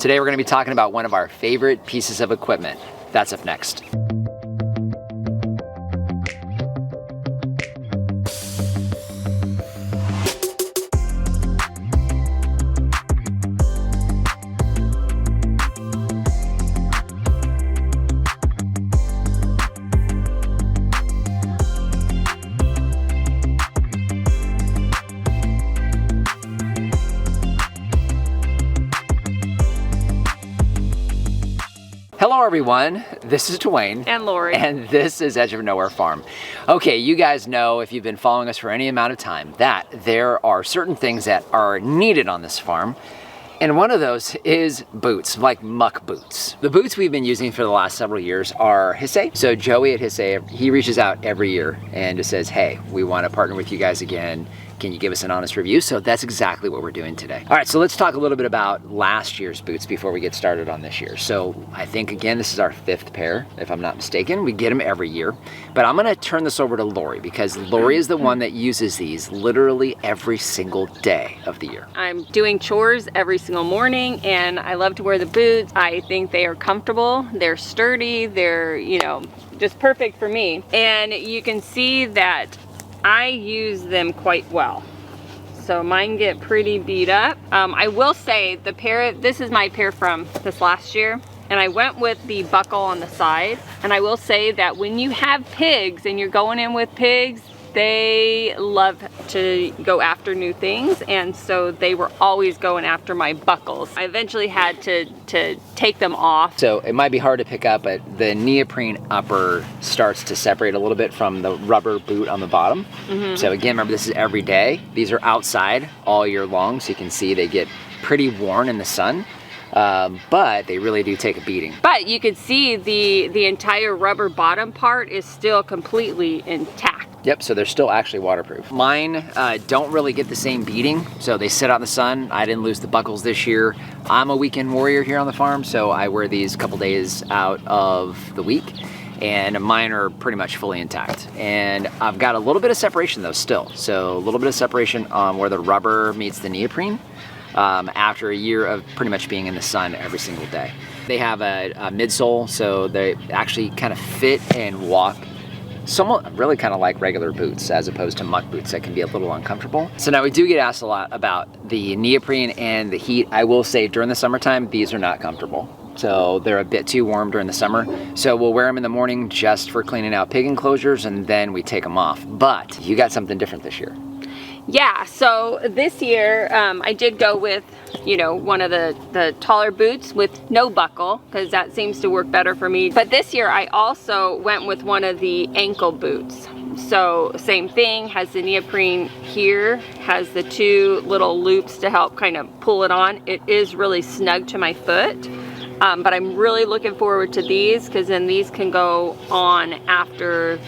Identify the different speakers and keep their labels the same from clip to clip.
Speaker 1: Today we're going to be talking about one of our favorite pieces of equipment. That's up next. Hello everyone, this is Dwayne.
Speaker 2: And Lori.
Speaker 1: And this is Edge of Nowhere Farm. Okay, you guys know, if you've been following us for any amount of time, that there are certain things that are needed on this farm. And one of those is boots, like muck boots. The boots we've been using for the last several years are Hisea. So Joey at Hisea, he reaches out every year and just says, hey, we want to partner with you guys again. Can you give us an honest review? So that's exactly what we're doing today. All right, so let's talk a little bit about last year's boots before we get started on this year. So I think, again, this is our 5th pair, if I'm not mistaken. We get them every year. But I'm gonna turn this over to Lori because Lori is the one that uses these literally every single day of the year.
Speaker 2: I'm doing chores every single morning and I love to wear the boots. I think they are comfortable, they're sturdy, they're, you know, just perfect for me. And you can see that I use them quite well. So mine get pretty beat up. I will say the pair, this is my pair from this last year, and I went with the buckle on the side. And I will say that when you have pigs and you're going in with pigs, they love to go after new things, and so they were always going after my buckles. I eventually had to take them off.
Speaker 1: So it might be hard to pick up, but the neoprene upper starts to separate a little bit from the rubber boot on the bottom. So again, remember, this is every day. These are outside all year long, so you can see they get pretty worn in the sun. But they really do take a beating.
Speaker 2: But you can see the entire rubber bottom part is still completely intact.
Speaker 1: Yep, so they're still actually waterproof. Mine don't really get the same beating, so they sit out in the sun. I didn't lose the buckles this year. I'm a weekend warrior here on the farm, so I wear these a couple days out of the week, and mine are pretty much fully intact. And I've got a little bit of separation though still, so a little bit of separation on where the rubber meets the neoprene after a year of pretty much being in the sun every single day. They have a midsole, so they actually kind of fit and walk somewhat really kind of like regular boots as opposed to muck boots that can be a little uncomfortable. So now we do get asked a lot about the neoprene and the heat. I will say during the summertime, these are not comfortable. So they're a bit too warm during the summer. So we'll wear them in the morning just for cleaning out pig enclosures, and then we take them off. But you got something different this year.
Speaker 2: Yeah, so this year I did go with, you know, one of the taller boots with no buckle, because that seems to work better for me. But this year I also went with one of the ankle boots. So same thing, has the neoprene here, has the 2 little loops to help kind of pull it on. It is really snug to my foot. But I'm really looking forward to these, because then these can go on after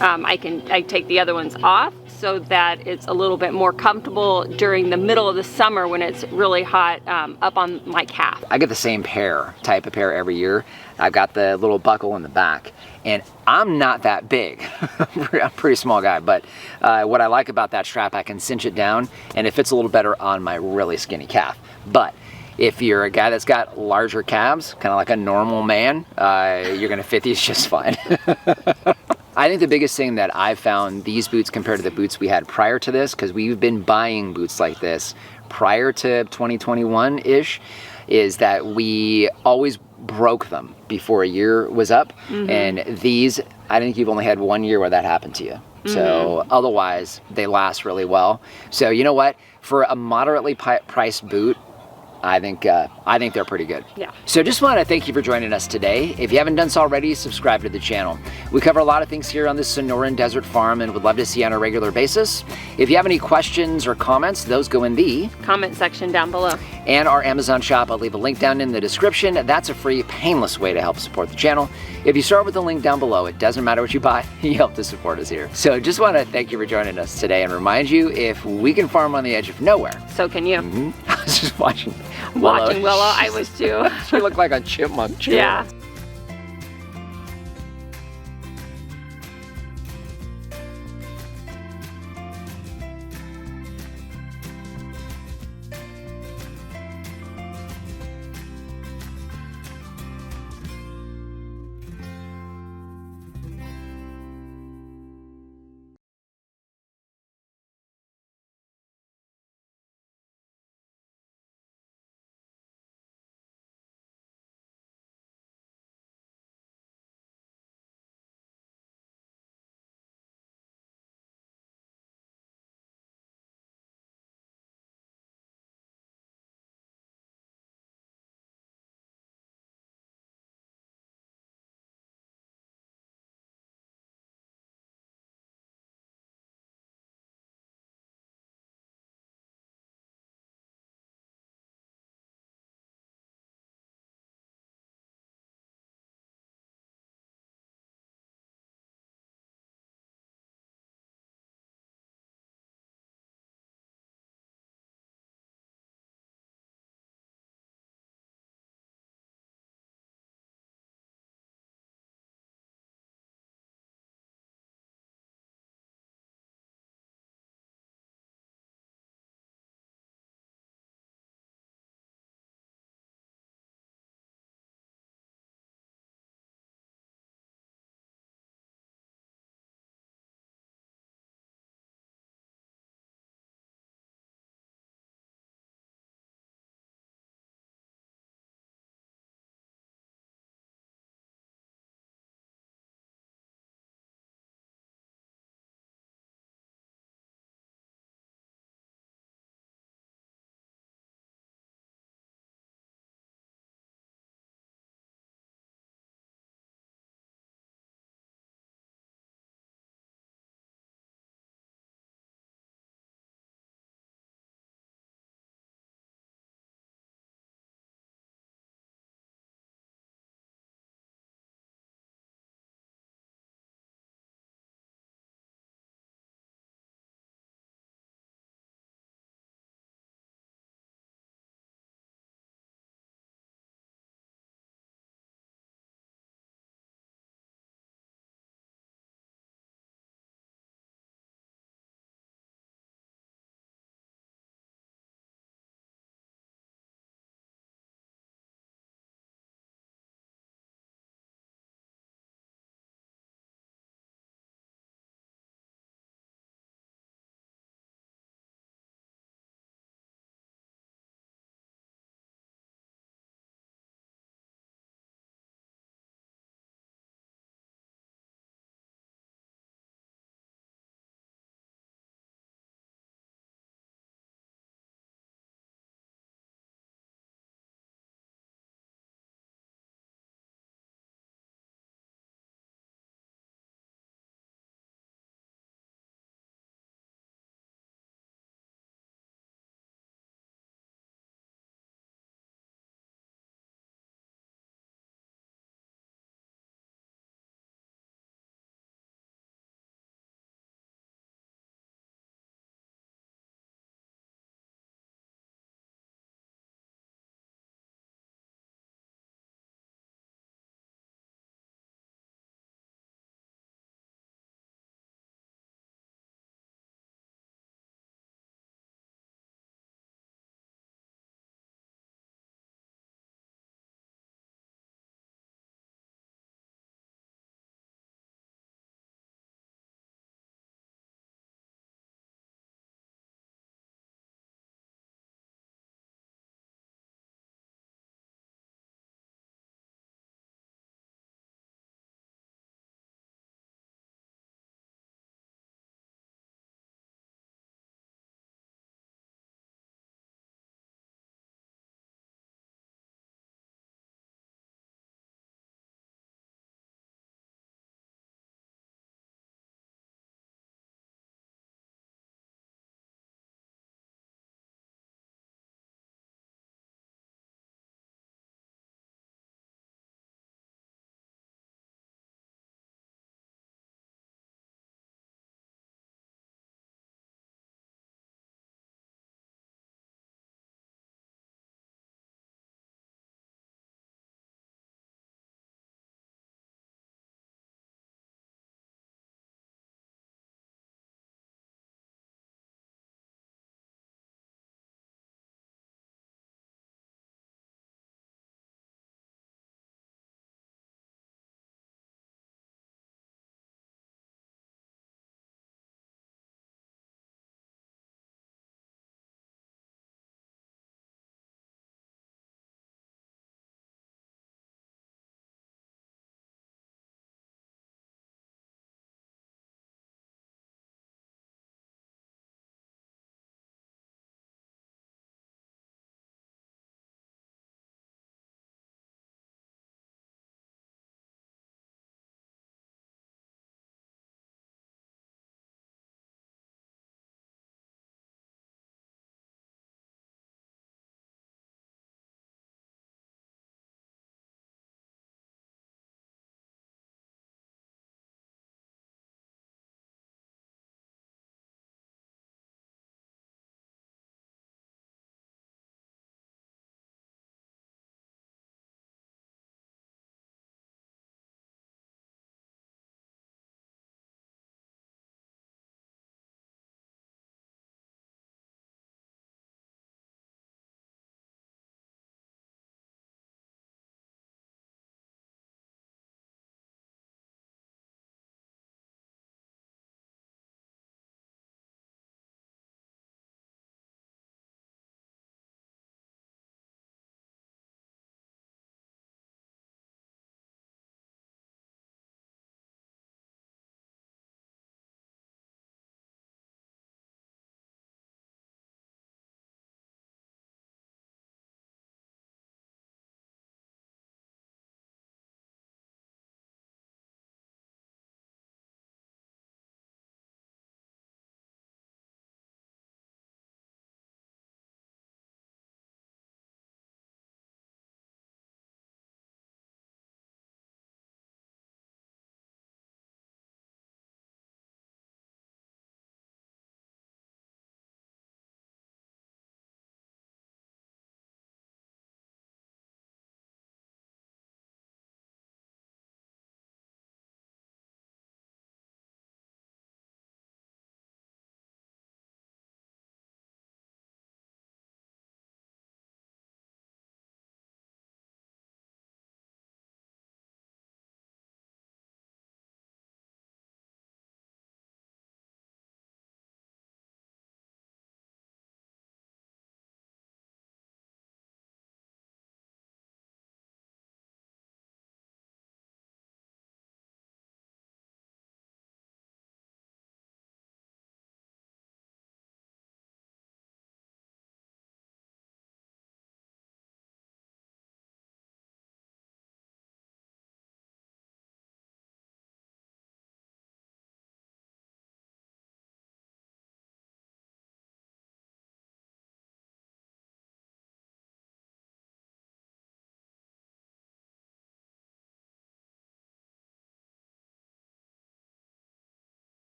Speaker 2: I take the other ones off, so that it's a little bit more comfortable during the middle of the summer when it's really hot up on my calf.
Speaker 1: I get the same type of pair every year. I've got the little buckle in the back, and I'm not that big. I'm a pretty small guy, but what I like about that strap, I can cinch it down and it fits a little better on my really skinny calf. But if you're a guy that's got larger calves, kind of like a normal man, you're gonna fit these just fine. I think the biggest thing that I've found these boots compared to the boots we had prior to this, because we've been buying boots like this prior to 2021-ish, is that we always broke them before a year was up. And these, I think you've only had 1 year where that happened to you. So otherwise, they last really well. So you know what? For a moderately priced boot, I think they're pretty good.
Speaker 2: Yeah.
Speaker 1: So just want to thank you for joining us today. If you haven't done so already, subscribe to the channel. We cover a lot of things here on this Sonoran Desert Farm and would love to see you on a regular basis. If you have any questions or comments, those go in the
Speaker 2: comment section down below.
Speaker 1: And our Amazon shop, I'll leave a link down in the description. That's a free, painless way to help support the channel. If you start with the link down below, it doesn't matter what you buy, you help to support us here. So just want to thank you for joining us today and remind you, if we can farm on the edge of nowhere,
Speaker 2: so can you.
Speaker 1: I was just watching
Speaker 2: Willow. I was too.
Speaker 1: She looked like a chipmunk.
Speaker 2: Yeah.